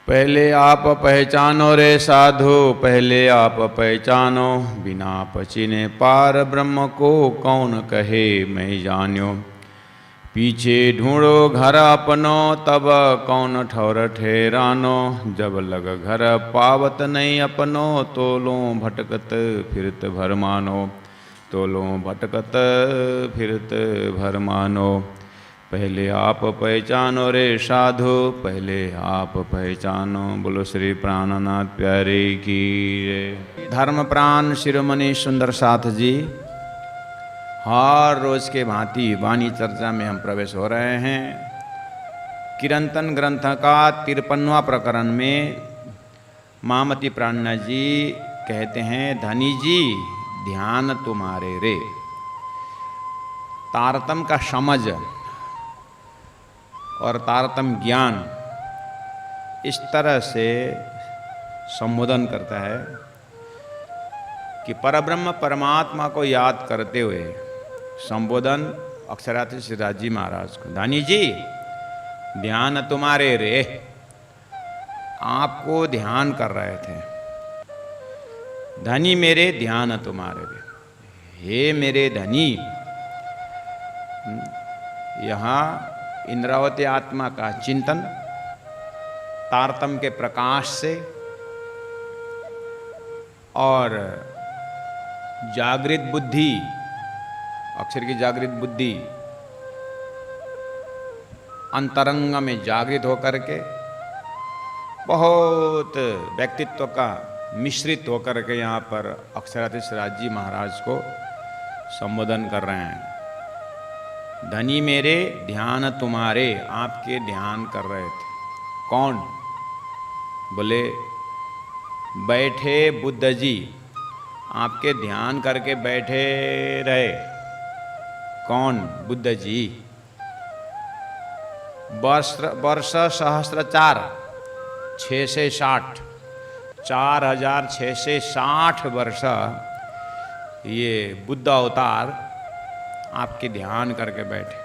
पहले आप पहचानो रे साधु, पहले आप पहचानो, बिना पचिने पार ब्रह्म को कौन कहे मैं जान्यो। पीछे ढूंढो घर अपनो, तब कौन ठौर ठहरानो। जब लग घर पावत नहीं अपनो, तोलो भटकत फिरत भर मानो, तोलो भटकत फिरत भर मानो। पहले आप पहचानो रे साधु, पहले आप पहचानो। बोलो श्री प्राणनाथ प्यारे की जय। धर्म प्राण शिरोमणि सुंदर साथ जी, हर रोज के भांति वाणी चर्चा में हम प्रवेश हो रहे हैं। किरंतन ग्रंथ का 53वां प्रकरण में महामती प्राणनाथ जी कहते हैं, धनी जी ध्यान तुम्हारे रे। तारतम का समझ और तारतम ज्ञान इस तरह से संबोधन करता है कि परब्रह्म परमात्मा को याद करते हुए संबोधन अक्षरार्थी श्री राजी महाराज को, धनी जी ध्यान तुम्हारे रे। आपको ध्यान कर रहे थे, धनी मेरे ध्यान तुम्हारे रे। हे मेरे धनी, यहाँ इंद्रावती आत्मा का चिंतन तारतम के प्रकाश से और जागृत बुद्धि, अक्षर की जागृत बुद्धि अंतरंग में जागृत होकर के बहुत व्यक्तित्व का मिश्रित होकर के यहाँ पर अक्षराधीश राजी महाराज को संबोधन कर रहे हैं। धनी मेरे ध्यान तुम्हारे, आपके ध्यान कर रहे थे। कौन? बोले बैठे बुद्ध जी, आपके ध्यान करके बैठे रहे। कौन? बुद्ध जी। वर्ष सहस्त्र 4,660 4,660 वर्ष ये बुद्ध अवतार आपके ध्यान करके बैठे।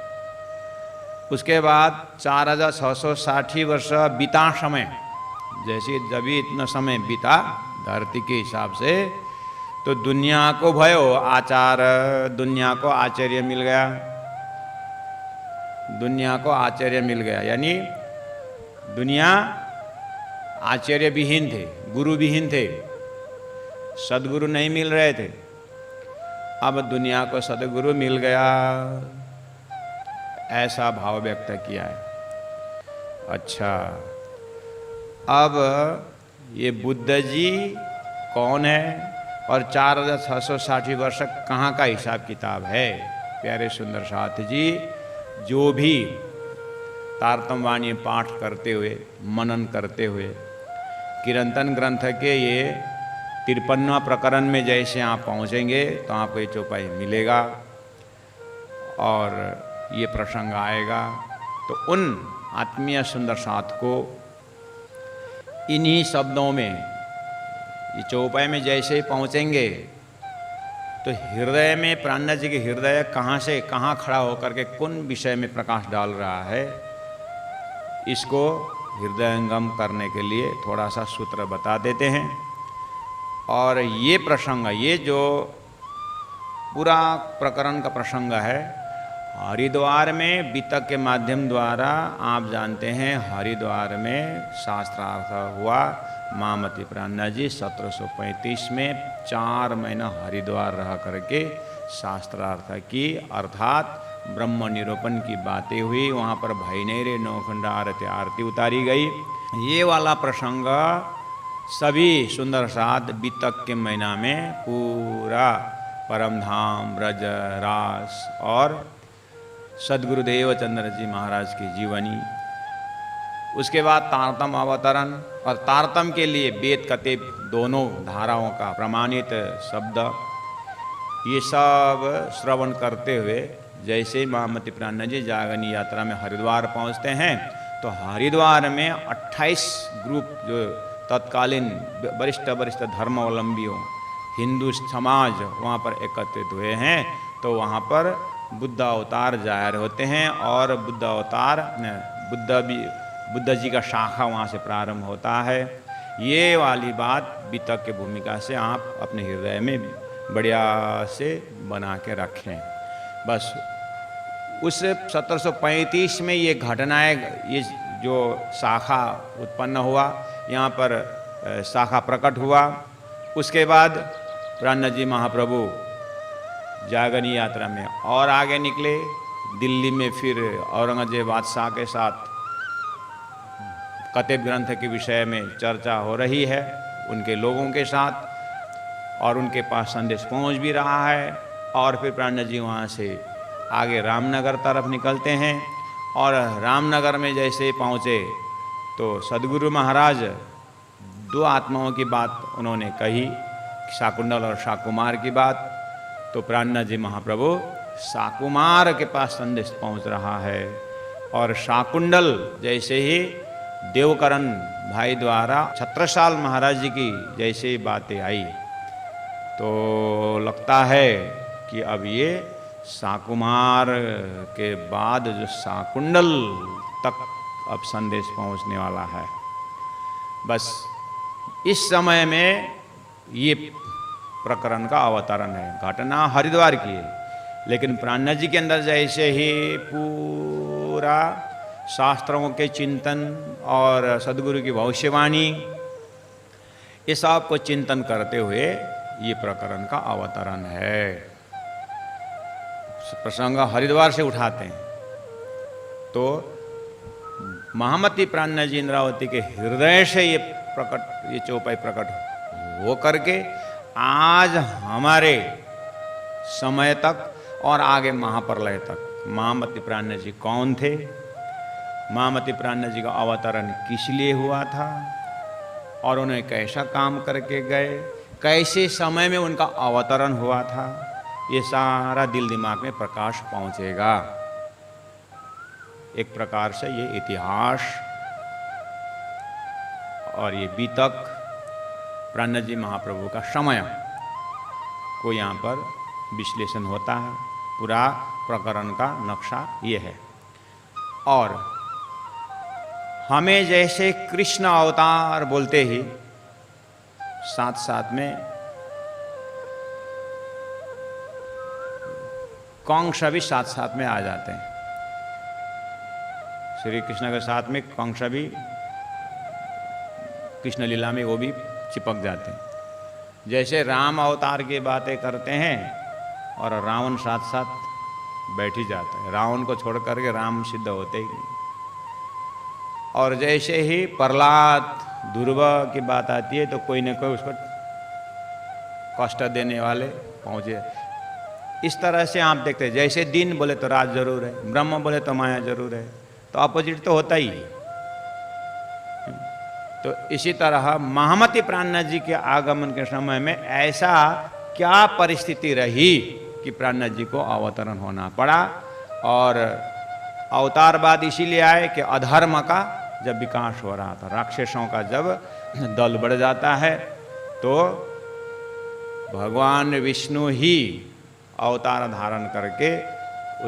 उसके बाद 4,660 वर्ष बीता समय, जैसे जब भी इतना समय बीता धरती के हिसाब से, तो दुनिया को भयो आचार, दुनिया को आचार्य मिल गया। दुनिया को आचार्य मिल गया, यानी दुनिया आचार्य विहीन थे, गुरु विहीन थे, सदगुरु नहीं मिल रहे थे। अब दुनिया को सदगुरु मिल गया, ऐसा भाव व्यक्त किया है। अच्छा, अब ये बुद्ध जी कौन है और 4,660 वर्ष कहाँ का हिसाब किताब है? प्यारे सुंदर साथ जी, जो भी तारतम वाणी पाठ करते हुए, मनन करते हुए, किरंतन ग्रंथ के ये 53वां प्रकरण में जैसे आप पहुँचेंगे तो आपको ये चौपाई मिलेगा और ये प्रसंग आएगा। तो उन आत्मीय सुंदर साथ को इन्हीं शब्दों में, ये चौपाई में जैसे ही पहुँचेंगे तो हृदय में, प्राणनाथ जी के हृदय कहाँ से कहाँ खड़ा होकर के कौन विषय में प्रकाश डाल रहा है, इसको हृदयंगम करने के लिए थोड़ा सा सूत्र बता देते हैं। और ये प्रसंग, ये जो पूरा प्रकरण का प्रसंग है, हरिद्वार में वितक के माध्यम द्वारा आप जानते हैं, हरिद्वार में शास्त्रार्थ हुआ। महामती प्राणनाथ जी 1735 में 4 महीना हरिद्वार रह करके शास्त्रार्थ की, अर्थात ब्रह्म निरूपण की बातें हुई। वहाँ पर भैनेरे नौखंड आरती उतारी गई। ये वाला प्रसंग सभी सुंदर साथ वितक के महीना में पूरा परमधाम, ब्रज, रास और सदगुरुदेव चंद्र जी महाराज की जीवनी, उसके बाद तारतम अवतरण, और तारतम के लिए वेद कते दोनों धाराओं का प्रमाणित शब्द, ये सब श्रवण करते हुए जैसे महामती प्राणनाथ जी जागनी यात्रा में हरिद्वार पहुंचते हैं, तो हरिद्वार में 28 ग्रुप जो तत्कालीन वरिष्ठ धर्मावलंबियों, हिंदू समाज वहाँ पर एकत्रित हुए हैं। तो वहाँ पर बुद्ध अवतार जाहिर होते हैं और बुद्ध अवतार, बुद्ध जी का शाखा वहाँ से प्रारंभ होता है। ये वाली बात वितक की भूमिका से आप अपने हृदय में बढ़िया से बना के रखें। बस उस 1735 में ये घटनाएं, ये जो शाखा उत्पन्न हुआ, यहाँ पर शाखा प्रकट हुआ। उसके बाद प्राणनाथ जी महाप्रभु जागरणी यात्रा में और आगे निकले। दिल्ली में फिर औरंगजेब बादशाह के साथ कतिब ग्रंथ के विषय में चर्चा हो रही है उनके लोगों के साथ, और उनके पास संदेश पहुंच भी रहा है। और फिर प्राणनाथ जी वहाँ से आगे रामनगर तरफ निकलते हैं, और रामनगर में जैसे पहुँचे तो सदगुरु महाराज दो आत्माओं की बात उन्होंने कही, शाकुंडल और शाकुमार की बात। तो प्राणनाथ जी महाप्रभु शाकुमार के पास संदेश पहुंच रहा है, और शाकुंडल जैसे ही देवकरण भाई द्वारा छत्रसाल महाराज जी की जैसे बातें आई, तो लगता है कि अब ये शाकुमार के बाद जो शाकुंडल तक अब संदेश पहुंचने वाला है। बस इस समय में ये प्रकरण का अवतरण है। घटना हरिद्वार की है, लेकिन प्राणनाथ जी के अंदर जैसे ही पूरा शास्त्रों के चिंतन और सदगुरु की भविष्यवाणी, ये सब को चिंतन करते हुए ये प्रकरण का अवतरण है। प्रसंग हरिद्वार से उठाते हैं तो महामती प्राणनाथ जी इंद्रावती के हृदय से ये चौपाई प्रकट हो करके आज हमारे समय तक और आगे महाप्रलय तक महामती प्राणनाथ जी कौन थे, महामती प्राणनाथ जी का अवतरण किस लिए हुआ था, और उन्हें कैसा काम करके गए, कैसे समय में उनका अवतरण हुआ था, ये सारा दिल दिमाग में प्रकाश पहुंचेगा। एक प्रकार से ये इतिहास और ये बीतक प्राणनाथ जी महाप्रभु का समय को यहाँ पर विश्लेषण होता है। पूरा प्रकरण का नक्शा ये है। और हमें जैसे कृष्ण अवतार बोलते ही साथ साथ में कंस भी साथ साथ में आ जाते हैं। श्री कृष्ण के साथ में कंस भी कृष्ण लीला में वो भी चिपक जाते हैं। जैसे राम अवतार की बातें करते हैं और रावण साथ साथ बैठ ही जाता है, रावण को छोड़ करके राम सिद्ध होते ही नहीं। और जैसे ही प्रहलाद ध्रुव की बात आती है तो कोई न कोई उसको कष्ट देने वाले पहुँचे। इस तरह से आप देखते हैं, जैसे दिन बोले तो रात जरूर है, ब्रह्म बोले तो माया जरूर है, तो अपोजिट तो होता ही है। तो इसी तरह महामती प्राणनाथ जी के आगमन के समय में ऐसा क्या परिस्थिति रही कि प्राणनाथ जी को अवतरण होना पड़ा। और अवतारवाद इसीलिए आए कि अधर्म का जब विकास हो रहा था, राक्षसों का जब दल बढ़ जाता है, तो भगवान विष्णु ही अवतार धारण करके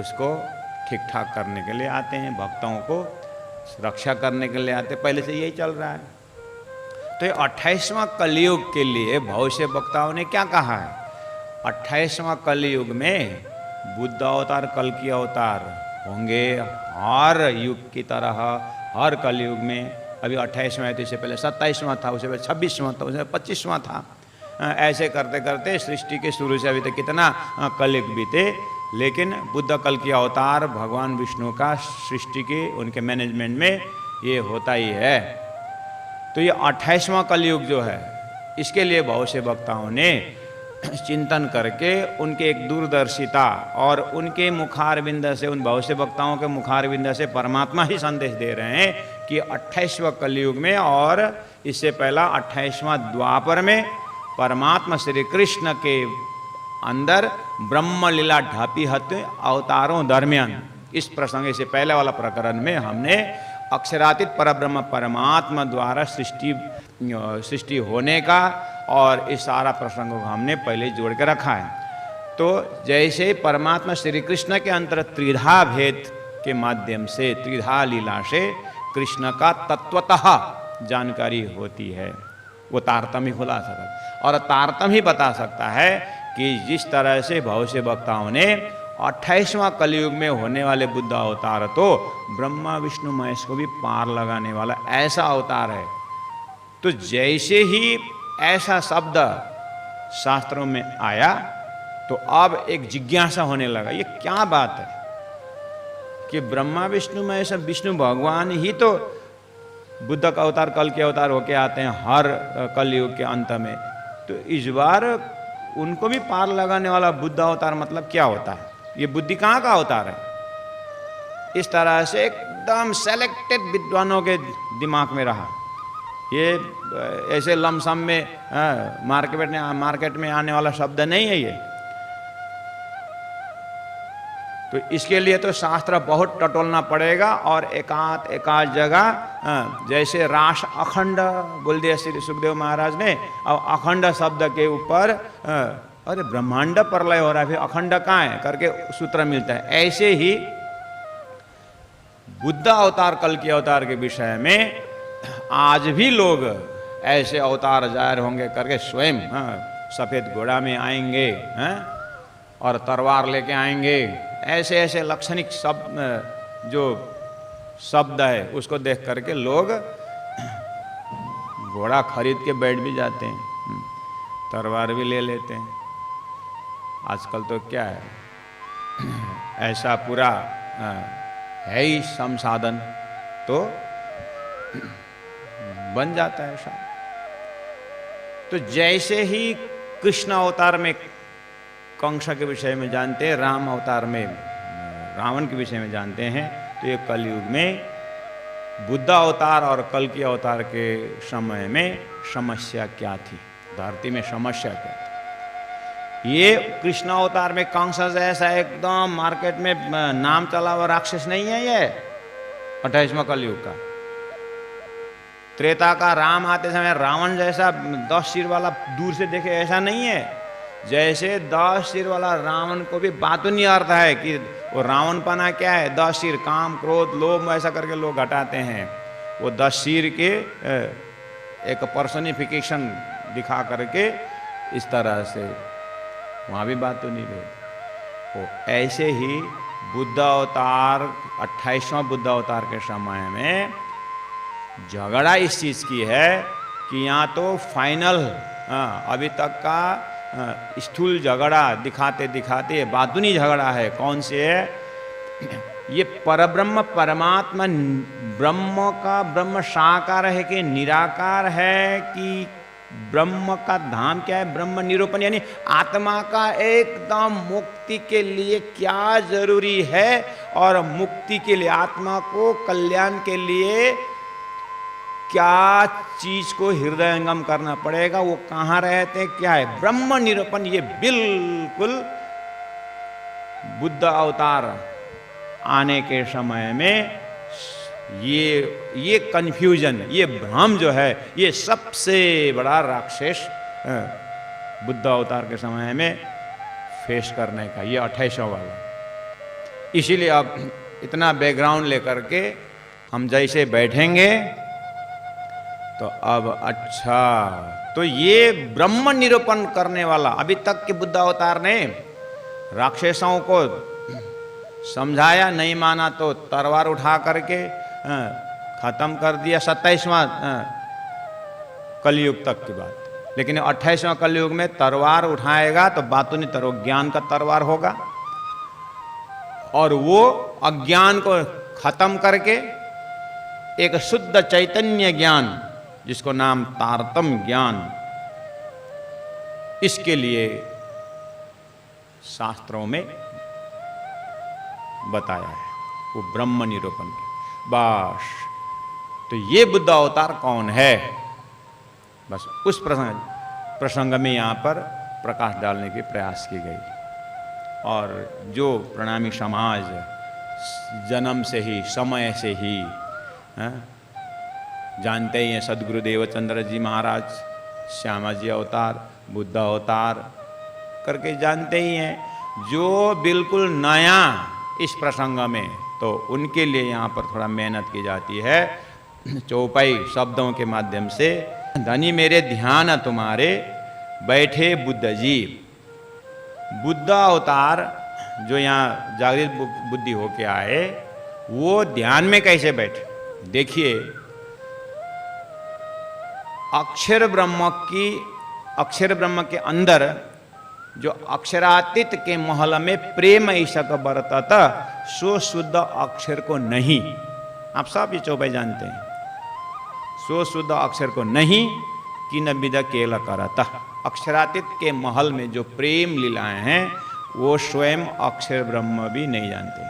उसको ठीक ठाक करने के लिए आते हैं, भक्तों को रक्षा करने के लिए आते हैं। पहले से यही चल रहा है। तो ये 28वां कलयुग के लिए भविष्य वक्ताओं ने क्या कहा है? 28वां कलयुग में बुद्ध अवतार, कल की अवतार होंगे हर युग की तरह। हर कलयुग में अभी 28वां है, तो इससे पहले 27वां था, उससे पहले 26वां था, उससे 25वां था। ऐसे करते करते सृष्टि के शुरू से अभी तक कितना कलयुग बीते, लेकिन बुद्ध कल की अवतार भगवान विष्णु का सृष्टि के उनके मैनेजमेंट में ये होता ही है। तो ये 28वां कलयुग जो है, इसके लिए भविष्य वक्ताओं ने चिंतन करके उनके एक दूरदर्शिता और उनके मुखारविंद से, उन भविष्य वक्ताओं के मुखारविंद से परमात्मा ही संदेश दे रहे हैं कि 28वां कलयुग में और इससे पहला 28वां द्वापर में परमात्मा श्री कृष्ण के अंदर ब्रह्म लीला ढापी हते अवतारों दरमियान। इस प्रसंग से पहले वाला प्रकरण में हमने अक्षरातीत परब्रह्म परमात्मा द्वारा सृष्टि होने का और इस सारा प्रसंग को हमने पहले जोड़ के रखा है। तो जैसे परमात्मा श्री कृष्ण के अंतर त्रिधा भेद के माध्यम से, त्रिधा लीला से कृष्ण का तत्वतः जानकारी होती है, वो तारतम्य ही खुला सकता और तारतम्य ही बता सकता है कि जिस तरह से बहुत से वक्ताओं ने 28वां कलयुग में होने वाले बुद्ध अवतार तो ब्रह्मा विष्णु महेश को भी पार लगाने वाला ऐसा अवतार है। तो जैसे ही ऐसा शब्द शास्त्रों में आया तो अब एक जिज्ञासा होने लगा, ये क्या बात है कि ब्रह्मा विष्णु महेश विष्णु भगवान ही तो बुद्ध का अवतार कल के अवतार होके आते हैं हर कलयुग के अंत में, तो इस बार उनको भी पार लगाने वाला बुद्ध अवतार मतलब क्या होता है, ये बुद्धि कहाँ का अवतार है। इस तरह से एकदम सेलेक्टेड विद्वानों के दिमाग में रहा, ये ऐसे लमसम में मार्केट में आने वाला शब्द नहीं है ये। तो इसके लिए तो शास्त्र बहुत टटोलना पड़ेगा और एकाध जगह जैसे रास अखंड बोल दिया श्री सुखदेव महाराज ने, अब अखंड शब्द के ऊपर अरे ब्रह्मांड प्रलय हो रहा है, फिर अखंड कहाँ है करके सूत्र मिलता है। ऐसे ही बुद्ध अवतार कल के अवतार के विषय में आज भी लोग ऐसे अवतार जाहिर होंगे करके स्वयं सफेद घोड़ा में आएंगे और तलवार लेके आएंगे, ऐसे ऐसे लक्षणिक शब्द जो शब्द है उसको देख करके लोग घोड़ा खरीद के बैठ भी जाते हैं, तलवार भी ले लेते हैं। आजकल तो क्या है, ऐसा पूरा है ही संसाधन तो बन जाता है ऐसा। तो जैसे ही कृष्ण अवतार में कंस के विषय में जानते हैं, राम अवतार में रावण के विषय में जानते हैं, तो ये कलयुग में बुद्ध अवतार और कल के अवतार के समय में समस्या क्या थी, धरती में समस्या क्या थी। ये कृष्ण अवतार में कंस जैसा एकदम मार्केट में नाम चला हुआ राक्षस नहीं है ये 28वां कलयुग का। त्रेता का राम आते समय रावण जैसा 10 सिर वाला दूर से देखे ऐसा नहीं है। जैसे 10 सिर वाला रावण को भी बातुनी अर्थ है कि वो रावण पना क्या है, 10 सिर काम क्रोध लोभ ऐसा करके लोग हटाते हैं। वो 10 सिर के एक पर्सनिफिकेशन दिखा करके इस तरह से वहाँ भी बातुनी रहे। वो ऐसे ही बुद्ध अवतार 28वां बुद्ध अवतार के समय में झगड़ा इस चीज़ की है कि यहाँ तो फाइनल अभी तक का स्थूल झगड़ा दिखाते दिखाते बातुनी झगड़ा है। कौन से है, ये परब्रह्म परमात्मा ब्रह्म का ब्रह्म साकार है कि निराकार है, कि ब्रह्म का धाम क्या है, ब्रह्म निरूपण यानी आत्मा का एकदम मुक्ति के लिए क्या जरूरी है और मुक्ति के लिए आत्मा को कल्याण के लिए क्या चीज को हृदयंगम करना पड़ेगा, वो कहाँ रहते हैं, क्या है ब्रह्म निरूपण। ये बिल्कुल बुद्ध अवतार आने के समय में ये कंफ्यूजन, ये भ्रम जो है, ये सबसे बड़ा राक्षस बुद्ध अवतार के समय में फेस करने का, ये 28वां वाला। इसीलिए अब इतना बैकग्राउंड लेकर के हम जैसे बैठेंगे तो अब अच्छा, तो ये ब्रह्म निरूपण करने वाला, अभी तक के बुद्ध अवतार ने राक्षसों को समझाया, नहीं माना तो तलवार उठा करके खत्म कर दिया 27वां कलयुग तक की बात। लेकिन 28वां कलयुग में तलवार उठाएगा तो बातुनी ज्ञान का तलवार होगा और वो अज्ञान को खत्म करके एक शुद्ध चैतन्य ज्ञान जिसको नाम तारतम्य ज्ञान, इसके लिए शास्त्रों में बताया है वो ब्रह्म निरूपण के। बस तो ये बुद्ध अवतार कौन है, बस उस प्रसंग में यहाँ पर प्रकाश डालने की प्रयास की गई। और जो प्रणामी समाज जन्म से ही समय से ही जानते ही हैं, सदगुरु देवचंद्र जी महाराज श्यामा जी अवतार, बुद्ध अवतार करके जानते ही हैं। जो बिल्कुल नया इस प्रसंग में तो उनके लिए यहाँ पर थोड़ा मेहनत की जाती है चौपाई शब्दों के माध्यम से। धनी मेरे ध्यान तुम्हारे बैठे बुद्ध जी। बुद्ध अवतार जो यहाँ जागृत बुद्धि होके आए, वो ध्यान में कैसे बैठे? देखिए, अक्षर ब्रह्म के अंदर जो अक्षरातीत के महल में प्रेम ईशक बरतत, सो शुद्ध अक्षर को नहीं। आप सब ये चौपाई जानते हैं। सो शुद्ध अक्षर को नहीं कि न विद केल करत। अक्षरातीत के महल में जो प्रेम लीलाएं हैं वो स्वयं अक्षर ब्रह्म भी नहीं जानते।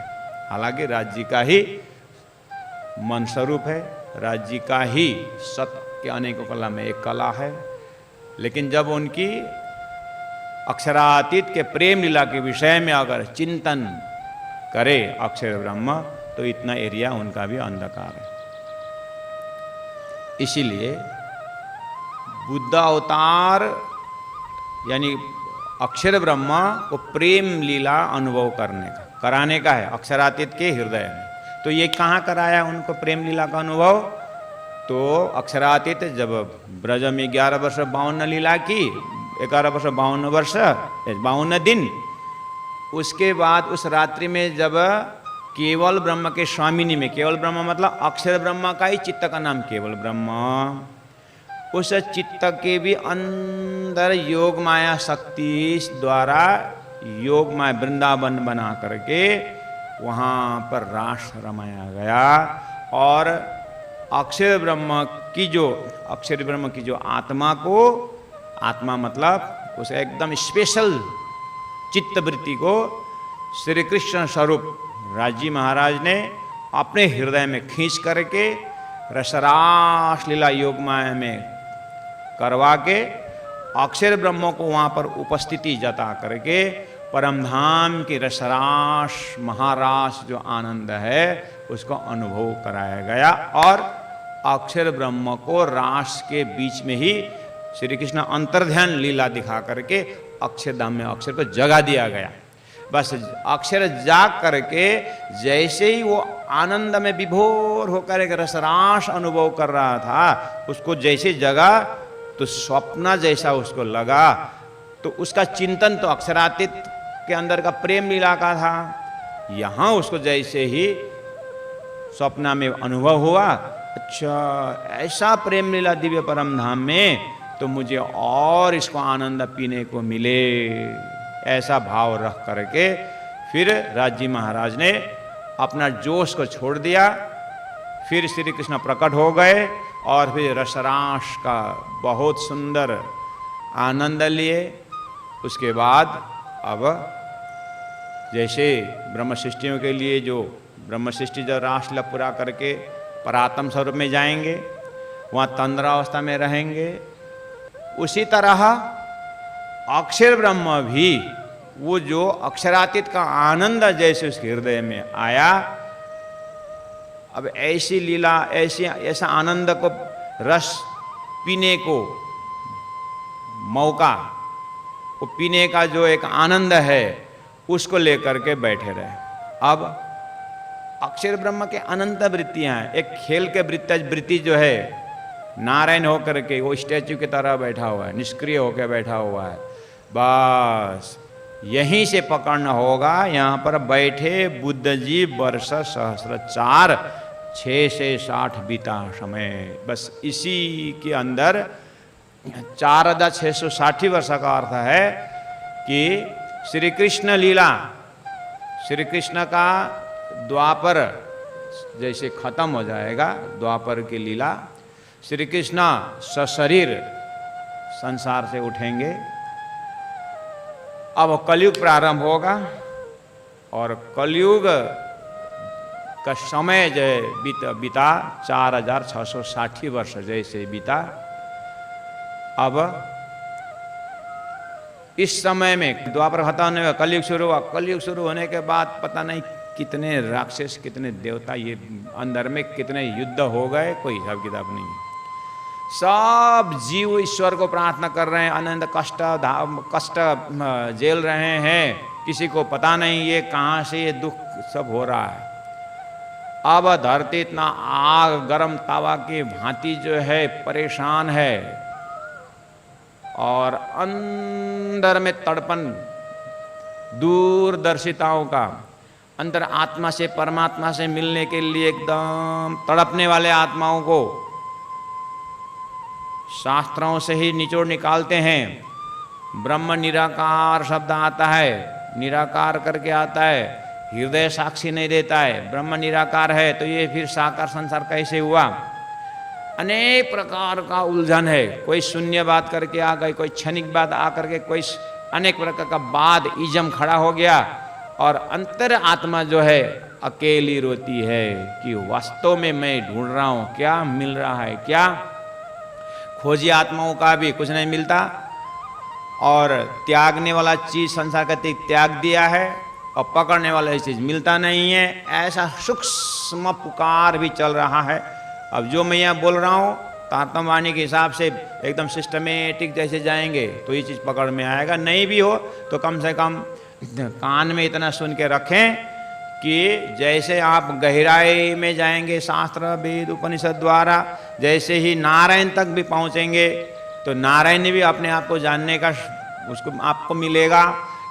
हालांकि राज्य का ही मन स्वरूप है, राज्य का ही सत्य के अनेकों कला में एक कला है, लेकिन जब उनकी अक्षरातीत के प्रेम लीला के विषय में अगर चिंतन करे अक्षर ब्रह्म, तो इतना एरिया उनका भी अंधकार है। इसीलिए बुद्ध अवतार यानी अक्षर ब्रह्म को प्रेम लीला अनुभव कराने का है अक्षरातीत के हृदय में। तो ये कहाँ कराया उनको प्रेम लीला का अनुभव? तो अक्षरातीत जब ब्रज में 11 वर्ष 52 लीला की, 11 वर्ष 52 दिन, उसके बाद उस रात्रि में जब केवल ब्रह्म के स्वामिनी में, केवल ब्रह्म मतलब अक्षर ब्रह्म का ही चित्त का नाम केवल ब्रह्म, उस चित्त के भी अंदर योग माया शक्ति द्वारा योग माया वृंदावन बना करके वहाँ पर रास रमाया गया। और अक्षर ब्रह्म की जो आत्मा को, आत्मा मतलब उस एकदम स्पेशल चित्तवृत्ति को श्री कृष्ण स्वरूप राजी महाराज ने अपने हृदय में खींच करके रसरास लीला योग माया में करवा के अक्षर ब्रह्म को वहाँ पर उपस्थिति जता करके परमधाम की रसरास महारास जो आनंद है उसको अनुभव कराया गया। और अक्षर ब्रह्म को रास के बीच में ही श्री कृष्ण अंतर्ध्यान लीला दिखा करके अक्षरधाम में अक्षर को जगा दिया गया। बस अक्षर जाग करके जैसे ही वो आनंद में विभोर होकर एक रसरास अनुभव कर रहा था, उसको जैसे जगा तो स्वप्न जैसा उसको लगा। तो उसका चिंतन तो अक्षरातीत के अंदर का प्रेम लीला का था। यहाँ उसको जैसे ही स्वप्न में अनुभव हुआ, अच्छा ऐसा प्रेम लीला दिव्य परम धाम में तो मुझे और इसको आनंद पीने को मिले, ऐसा भाव रख करके फिर राजी महाराज ने अपना जोश को छोड़ दिया। फिर श्री कृष्ण प्रकट हो गए और फिर रसरास का बहुत सुंदर आनंद लिए। उसके बाद अब जैसे ब्रह्म सृष्टियों के लिए जो ब्रह्म सृष्टि जब रास पूरा करके परात्म स्वरूप में जाएंगे, वहाँ तंद्रावस्था में रहेंगे, उसी तरह अक्षर ब्रह्म भी वो जो अक्षरातीत का आनंद जैसे उसके हृदय में आया, अब ऐसी लीला ऐसा आनंद को रस पीने को मौका, वो पीने का जो एक आनंद है उसको लेकर के बैठे रहे। अब अक्षर ब्रह्म के अनंत वृत्तियां हैं। एक खेल के वृत्ति जो है, नारायण होकर के वो स्टैच्यू की तरह बैठा हुआ है, निष्क्रिय होकर बैठा हुआ है। बस यहीं से पकड़ना होगा। यहाँ पर बैठे बुद्ध जी वर्ष सहस्र 4 6 से 60 बीता समय, बस इसी के अंदर 4660 वर्ष का अर्थ है कि श्री कृष्ण लीला, श्री कृष्ण का द्वापर जैसे खत्म हो जाएगा, द्वापर की लीला, श्री कृष्ण सशरीर संसार से उठेंगे। अब कलयुग प्रारंभ होगा और कलयुग का समय जो बीता 4660 वर्ष जैसे बीता। अब इस समय में द्वापर खत्म होने में कलयुग शुरू हुआ। कलयुग शुरू होने के बाद पता नहीं कितने राक्षस, कितने देवता, ये अंदर में कितने युद्ध हो गए, कोई हिसाब किताब नहीं। सब जीव ईश्वर को प्रार्थना कर रहे हैं, अनंत कष्ट झेल रहे हैं, किसी को पता नहीं ये कहाँ से ये दुख सब हो रहा है। अब धरती इतना आग गर्म तावा की भांति जो है परेशान है, और अंदर में तड़पन दूरदर्शिताओं का, अंदर आत्मा से परमात्मा से मिलने के लिए एकदम तड़पने वाले आत्माओं को शास्त्रों से ही निचोड़ निकालते हैं। ब्रह्म निराकार शब्द आता है, निराकार करके आता है, हृदय साक्षी नहीं देता है। ब्रह्म निराकार है तो ये फिर साकार संसार कैसे हुआ? अनेक प्रकार का उलझन है। कोई शून्य बात करके आ गई, कोई क्षणिक बात आ करके, कोई अनेक प्रकार का बाद इजम खड़ा हो गया, और अंतर आत्मा जो है अकेली रोती है कि वास्तव में मैं ढूंढ रहा हूं, क्या मिल रहा है क्या? खोजी आत्माओं का भी कुछ नहीं मिलता, और त्यागने वाला चीज संसार का त्याग दिया है, और पकड़ने वाला चीज मिलता नहीं है। ऐसा सूक्ष्म पुकार भी चल रहा है। अब जो मैं यहाँ बोल रहा हूँ तारतम्यवाणी के हिसाब से एकदम सिस्टमेटिक जैसे जाएंगे तो ये चीज़ पकड़ में आएगा। नहीं भी हो तो कम से कम कान में इतना सुन के रखें कि जैसे आप गहराई में जाएंगे शास्त्र वेद उपनिषद द्वारा, जैसे ही नारायण तक भी पहुँचेंगे तो नारायण भी अपने आप को जानने का उसको आपको मिलेगा।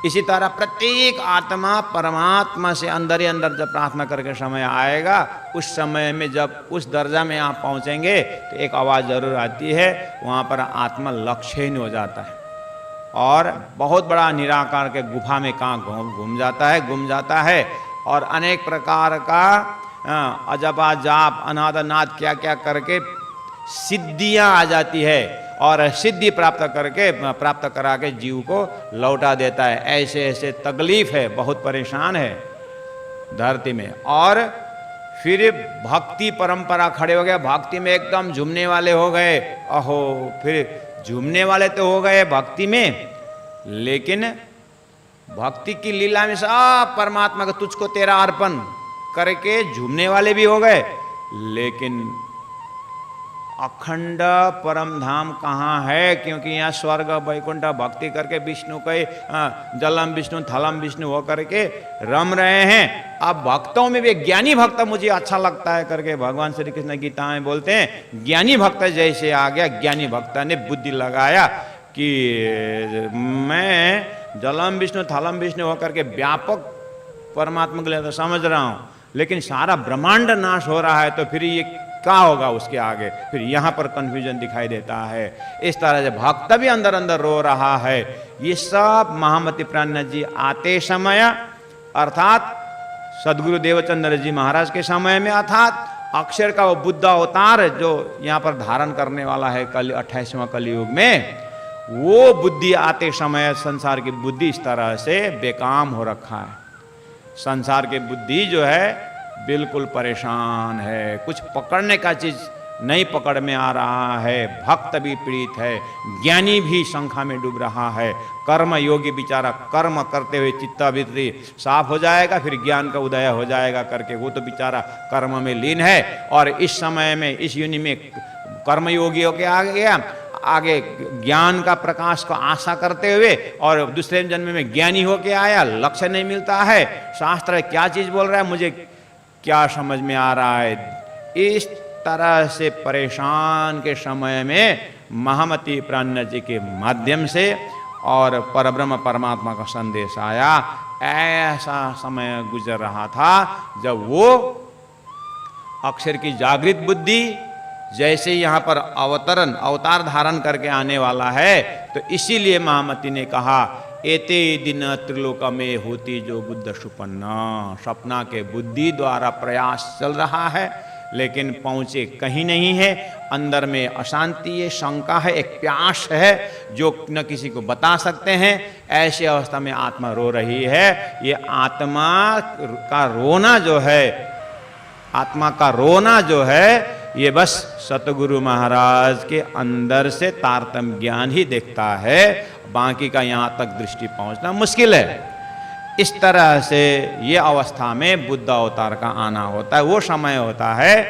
इसी तरह प्रत्येक आत्मा परमात्मा से अंदर ही अंदर जब प्रार्थना करके समय आएगा, उस समय में जब उस दर्जा में आप पहुंचेंगे तो एक आवाज़ जरूर आती है, वहाँ पर आत्मा लक्ष्यहीन हो जाता है और बहुत बड़ा निराकार के गुफा में कहाँ घूम जाता है और अनेक प्रकार का अजपा जाप अनादनाद क्या क्या करके सिद्धियाँ आ जाती है और सिद्धि प्राप्त करा के जीव को लौटा देता है। ऐसे ऐसे तकलीफ है, बहुत परेशान है धरती में। और फिर भक्ति परंपरा खड़े हो गए, भक्ति में एकदम झूमने वाले हो गए। अहो, फिर झूमने वाले तो हो गए भक्ति में, लेकिन भक्ति की लीला में सब परमात्मा का तुझको तेरा अर्पण करके झूमने वाले भी हो गए। लेकिन अखंड परम धाम कहाँ है? क्योंकि यहाँ स्वर्ग वैकुंठ भक्ति करके विष्णु के जलम विष्णु थलम विष्णु हो करके रम रहे हैं। अब भक्तों में भी ज्ञानी भक्त मुझे अच्छा लगता है करके भगवान श्री कृष्ण गीता में बोलते हैं। ज्ञानी भक्त जैसे आ गया, ज्ञानी भक्त ने बुद्धि लगाया कि मैं जलम विष्णु थलम विष्णु होकर के व्यापक परमात्मा के लिए तो समझ रहा हूँ, लेकिन सारा ब्रह्मांड नाश हो रहा है तो फिर ये क्या होगा उसके आगे? फिर यहाँ पर कंफ्यूजन दिखाई देता है। इस तरह से भक्त भी अंदर अंदर रो रहा है। ये सब महामती प्राणनाथ जी आते समय अर्थात सदगुरु देवचंद्र जी महाराज के समय में, अर्थात अक्षर का वो बुद्ध अवतार जो यहाँ पर धारण करने वाला है कल 28वां कलयुग में, वो बुद्धि आते समय संसार की बुद्धि इस तरह से बेकाम हो रखा है। संसार की बुद्धि जो है बिल्कुल परेशान है, कुछ पकड़ने का चीज नहीं पकड़ में आ रहा है। भक्त भी पीड़ित है, ज्ञानी भी शंका में डूब रहा है। कर्म योगी बेचारा कर्म करते हुए चित्तवृत्ति साफ हो जाएगा, फिर ज्ञान का उदय हो जाएगा करके वो तो बेचारा कर्म में लीन है। और इस समय में इस युनि में कर्मयोगी होके आ गया, आगे ज्ञान का प्रकाश को आशा करते हुए, और दूसरे जन्म में ज्ञानी होके आया, लक्ष्य नहीं मिलता है। शास्त्र क्या चीज बोल रहा है मुझे क्या समझ में आ रहा है? इस तरह से परेशान के समय में महामती प्राणनाथ जी के माध्यम से और परब्रह्म परमात्मा का संदेश आया। ऐसा समय गुजर रहा था जब वो अक्षर की जागृत बुद्धि जैसे यहाँ पर अवतार धारण करके आने वाला है, तो इसीलिए महामती ने कहा एते दिन त्रिलोक में होती जो बुद्ध सुपन्ना। सपना के बुद्धि द्वारा प्रयास चल रहा है, लेकिन पहुँचे कहीं नहीं है। अंदर में अशांति है, शंका है, एक प्यास है जो न किसी को बता सकते हैं। ऐसी अवस्था में आत्मा रो रही है। ये आत्मा का रोना जो है, आत्मा का रोना जो है, ये बस सतगुरु महाराज के अंदर से तारतम्य ज्ञान ही देखता है, बाकी का यहाँ तक दृष्टि पहुँचना मुश्किल है। इस तरह से ये अवस्था में बुद्ध अवतार का आना होता है। वो समय होता है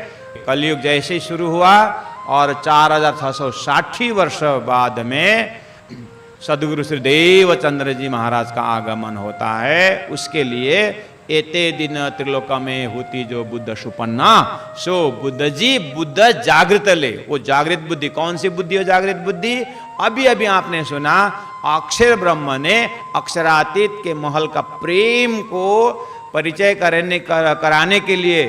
कलयुग जैसे ही शुरू हुआ और 4660 वर्ष बाद में सदगुरु श्री देवचंद्र जी महाराज का आगमन होता है। उसके लिए एते दिन त्रिलोका में होती जो बुद्ध सुपन्ना, सो बुद्ध जी बुद्ध जागृत ले। वो जागृत बुद्धि कौन सी बुद्धि हो? जागृत बुद्धि अभी अभी आपने सुना, अक्षर ब्रह्म ने अक्षरातीत के महल का प्रेम को परिचय कराने के लिए,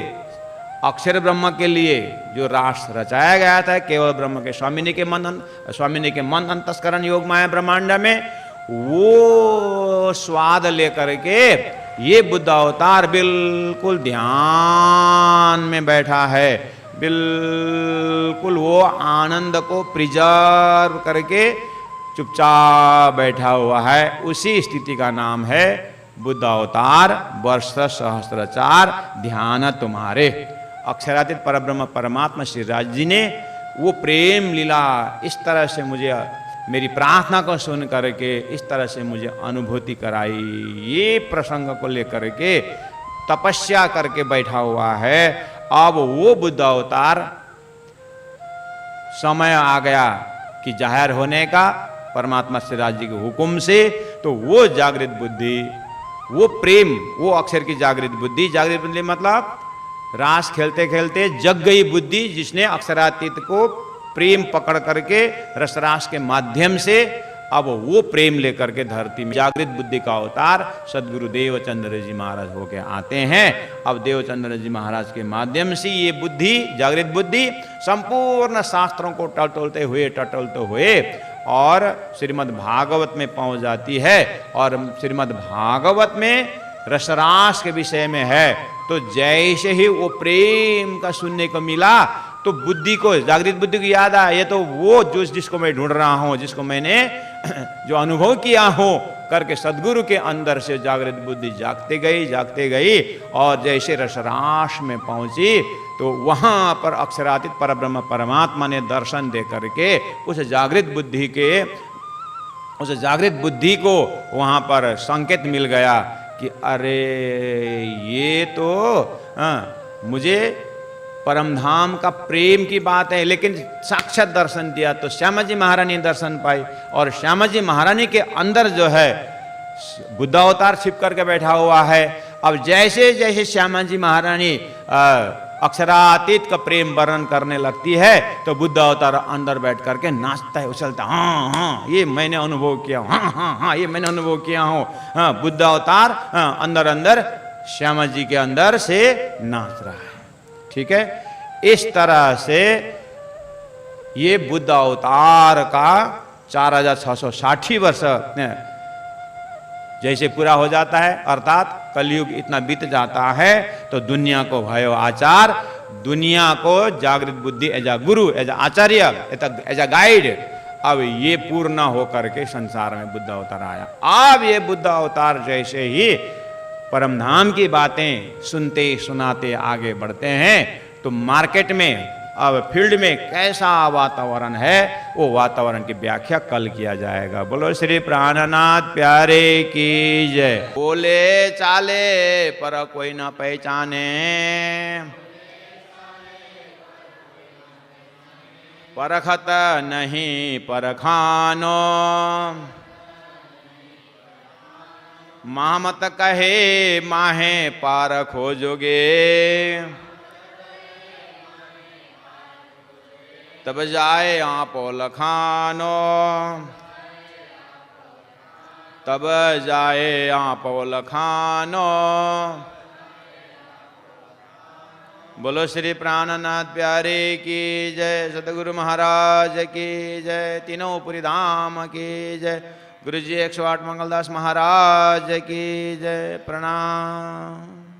अक्षर ब्रह्म के लिए जो राष्ट्र रचाया गया था, केवल ब्रह्म के स्वामिनी के मन अंतस्करण योग माया ब्रह्मांड में, वो स्वाद लेकर के ये बुद्ध अवतार बिल्कुल ध्यान में बैठा है, बिल्कुल वो आनंद को प्रिजर्व करके चुपचाप बैठा हुआ है। उसी स्थिति का नाम है बुद्ध अवतार वर्ष सहस्त्राचार ध्यान तुम्हारे। अक्षरातीत परब्रह्म परमात्मा श्री राज जी ने वो प्रेम लीला इस तरह से मुझे, मेरी प्रार्थना को सुन करके इस तरह से मुझे अनुभूति कराई। ये प्रसंग को लेकर के तपस्या करके बैठा हुआ है। अब वो बुद्ध अवतार समय आ गया कि जाहिर होने का परमात्मा श्री राज जी के हुक्म से, तो वो जागृत बुद्धि, वो प्रेम, वो अक्षर की जागृत बुद्धि मतलब रास खेलते खेलते जग गई बुद्धि, जिसने अक्षरातीत को प्रेम पकड़ करके रसरास के माध्यम से अब वो प्रेम लेकर के धरती में जागृत बुद्धि का अवतार सदगुरु देवचंद्र जी महाराज होके आते हैं। अब देवचंद्र जी महाराज के माध्यम से ये बुद्धि, जागृत बुद्धि संपूर्ण शास्त्रों को टटोलते हुए और श्रीमद् भागवत में पहुंच जाती है। और श्रीमद् भागवत में रसरास के विषय में है, तो जैसे ही वो प्रेम का सुनने को मिला, तो बुद्धि को, जागृत बुद्धि को याद आया, ये तो वो जिसको मैं ढूंढ रहा हूं, जिसको मैंने जो अनुभव किया हो करके सदगुरु के अंदर से जागृत बुद्धि जागते गई और जैसे रसरास में पहुंची, तो वहां पर अक्षरातीत परब्रह्म परमात्मा ने दर्शन दे करके उस जागृत बुद्धि को वहां पर संकेत मिल गया कि अरे ये तो मुझे परमधाम का प्रेम की बात है। लेकिन साक्षात दर्शन दिया तो श्यामा जी महारानी दर्शन पाई, और श्यामा जी महारानी के अंदर जो है बुद्ध अवतार छिप करके बैठा हुआ है। अब जैसे जैसे श्यामा जी महारानी अक्षरातीत का प्रेम वर्णन करने लगती है, तो बुद्ध अवतार अंदर बैठ करके नाचता है, उछलता, हाँ ये मैंने अनुभव किया, हाँ ये मैंने अनुभव किया हूँ। हाँ, बुद्ध अवतार अंदर श्यामा जी के अंदर से नाच रहा है। ठीक है, इस तरह से ये बुद्ध अवतार का 4660 वर्ष जैसे पूरा हो जाता है, अर्थात कलयुग इतना बीत जाता है, तो दुनिया को भयो आचार, दुनिया को जागृत बुद्धि as a guru, as a acharya, as a guide, अब ये पूर्ण होकर के संसार में बुद्ध अवतार आया। अब ये बुद्ध अवतार जैसे ही परमधाम की बातें सुनते सुनाते आगे बढ़ते हैं, तो मार्केट में, अब फील्ड में कैसा वातावरण है, वो वातावरण की व्याख्या कल किया जाएगा। बोलो श्री प्राणनाथ प्यारे की जय। बोले चाले पर कोई न पहचाने, परखत नहीं परखानो, मामत कहे माहे पार खोजोगे, तब जाए आपो लखानो, तब जाए आपो लखानो। बोलो श्री प्राणनाथ प्यारे की जय, सतगुरु महाराज की जय, तीनों पुरी धाम की जय, गुरु जी 108 मंगलदास महाराज की जय। प्रणाम।